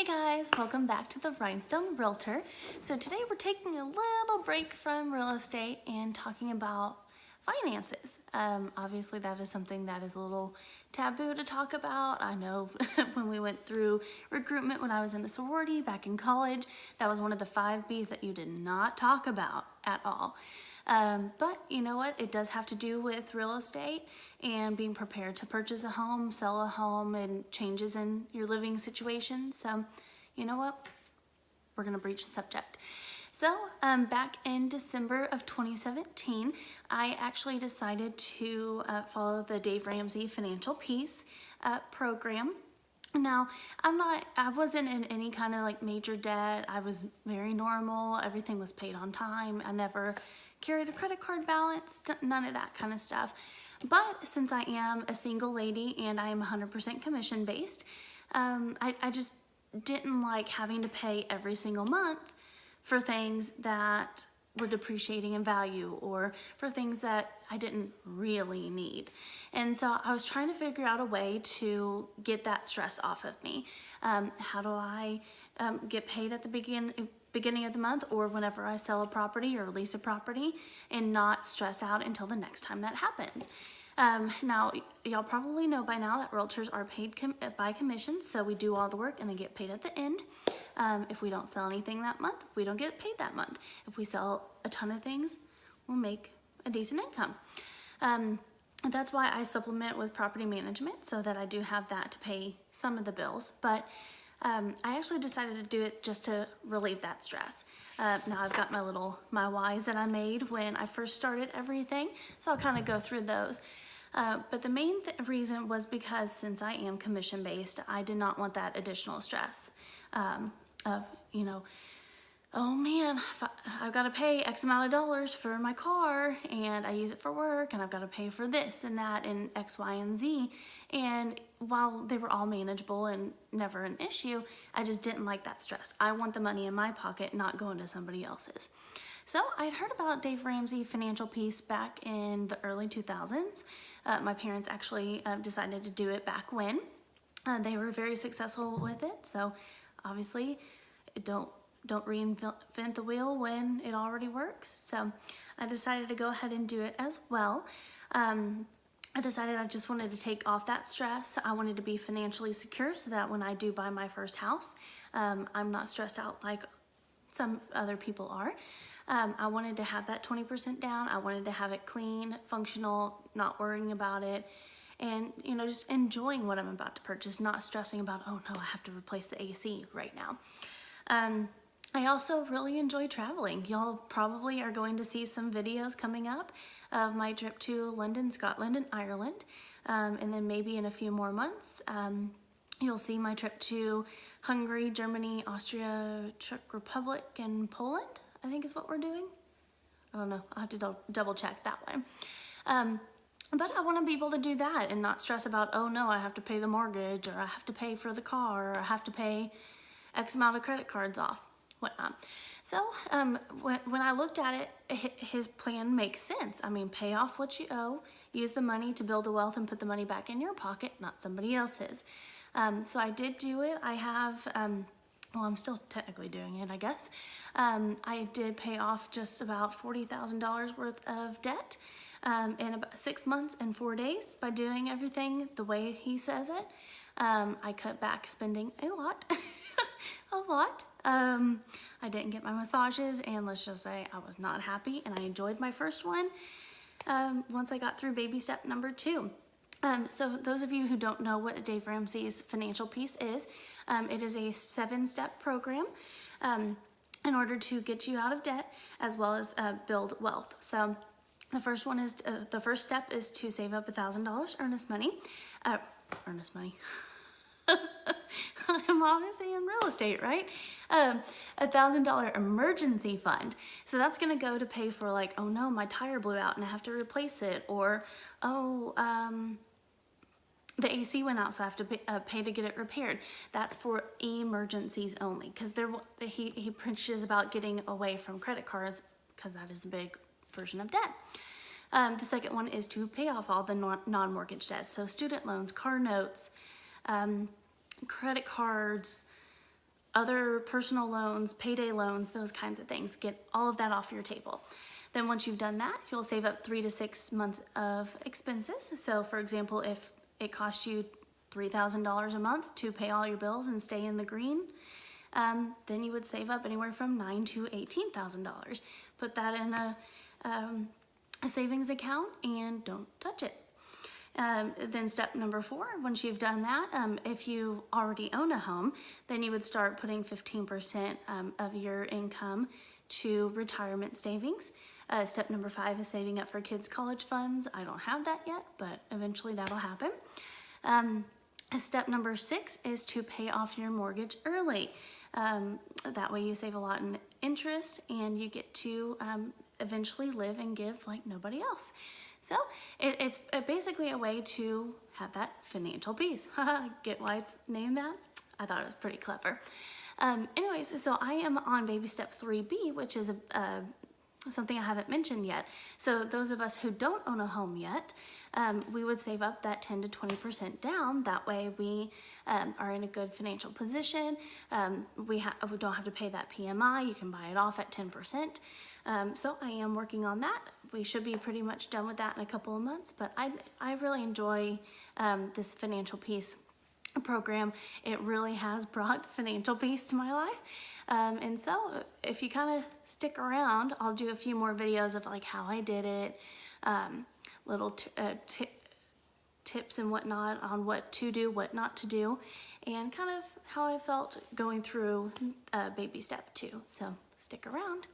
Hey guys, welcome back to the Rhinestone Realtor. So today we're taking a little break from real estate and talking about finances. Obviously that is something that is a little taboo to talk about. I know when we went through recruitment when I was in a sorority back in college, that was one of the 5 B's that you did not talk about at all. But you know what? It does have to do with real estate and being prepared to purchase a home, sell a home, and changes in your living situation. So, you know what? We're going to breach the subject. So, back in December of 2017, I actually decided to follow the Dave Ramsey Financial Peace program. Now, I wasn't in any kind of like major debt. I was very normal. Everything was paid on time. I never carried a credit card balance, none of that kind of stuff. But since I am a single lady and I am 100% commission based, I just didn't like having to pay every single month for things that were depreciating in value or for things that I didn't really need. And so I was trying to figure out a way to get that stress off of me. How do I get paid at the beginning of the month or whenever I sell a property or lease a property and not stress out until the next time that happens? Now, y'all probably know by now that realtors are paid by commission, so we do all the work and then get paid at the end. If we don't sell anything that month, we don't get paid that month. If we sell a ton of things, we'll make a decent income. That's why I supplement with property management so that I do have that to pay some of the bills. But I actually decided to do it just to relieve that stress. Now I've got my whys that I made when I first started everything, so I'll kind of go through those. But the main reason was because since I am commission based, I did not want that additional stress of, oh man, I've got to pay X amount of dollars for my car and I use it for work and I've got to pay for this and that and X, Y, and Z. And while they were all manageable and never an issue, I just didn't like that stress. I want the money in my pocket, not going to somebody else's. So I'd heard about Dave Ramsey Financial Peace back in the early 2000s. My parents actually decided to do it back when. They were very successful with it. So obviously, don't reinvent the wheel when it already works. So I decided to go ahead and do it as well. I decided I just wanted to take off that stress. I wanted to be financially secure so that when I do buy my first house, I'm not stressed out like some other people are. I wanted to have that 20% down. I wanted to have it clean, functional, not worrying about it, and just enjoying what I'm about to purchase, not stressing about, oh no, I have to replace the AC right now. I also really enjoy traveling. Y'all probably are going to see some videos coming up of my trip to London, Scotland, and Ireland. And then maybe in a few more months, you'll see my trip to Hungary, Germany, Austria, Czech Republic, and Poland, I think is what we're doing. I don't know. I'll have to double check that one. But I want to be able to do that and not stress about, oh no, I have to pay the mortgage or I have to pay for the car or I have to pay X amount of credit cards off, whatnot. So when I looked at it, his plan makes sense. I mean, pay off what you owe, use the money to build a wealth and put the money back in your pocket, not somebody else's. So I did do it. I have, well, I'm still technically doing it, I guess. I did pay off just about $40,000 worth of debt in about 6 months and 4 days by doing everything the way he says it. I cut back spending a lot. A lot. I didn't get my massages, and let's just say I was not happy, and I enjoyed my first one once I got through baby step number 2. So those of you who don't know what Dave Ramsey's Financial Peace is, it is a 7-step program in order to get you out of debt as well as build wealth. So the first step is to save up $1,000 earnest money. I'm obviously in real estate, right? $1,000 emergency fund. So that's going to go to pay for like, oh no, my tire blew out and I have to replace it. Or, the AC went out, so I have to pay to get it repaired. That's for emergencies only, because he preaches about getting away from credit cards because that is a big version of debt. The second one is to pay off all the non-mortgage debts. So student loans, car notes, credit cards, other personal loans, payday loans, those kinds of things. Get all of that off your table. Then once you've done that, you'll save up 3 to 6 months of expenses. So for example, if it cost you $3,000 a month to pay all your bills and stay in the green, then you would save up anywhere from $9,000 to $18,000. Put that in a savings account and don't touch it. Then step number 4, once you've done that, if you already own a home, then you would start putting 15% of your income to retirement savings. Step number 5 is saving up for kids' college funds. I don't have that yet, but eventually that'll happen. Step number 6 is to pay off your mortgage early. That way you save a lot in interest and you get to eventually live and give like nobody else. So it's basically a way to have that financial peace. Get why it's named that? I thought it was pretty clever. Anyways, so I am on baby step 3B, which is something I haven't mentioned yet. So those of us who don't own a home yet, we would save up that 10 to 20% down. That way we are in a good financial position. We don't have to pay that PMI. You can buy it off at 10%. So I am working on that. We should be pretty much done with that in a couple of months, but I really enjoy this financial peace program. It really has brought financial peace to my life. And so if you kind of stick around, I'll do a few more videos of like how I did it, little tips and whatnot on what to do, what not to do, and kind of how I felt going through baby step 2. So stick around.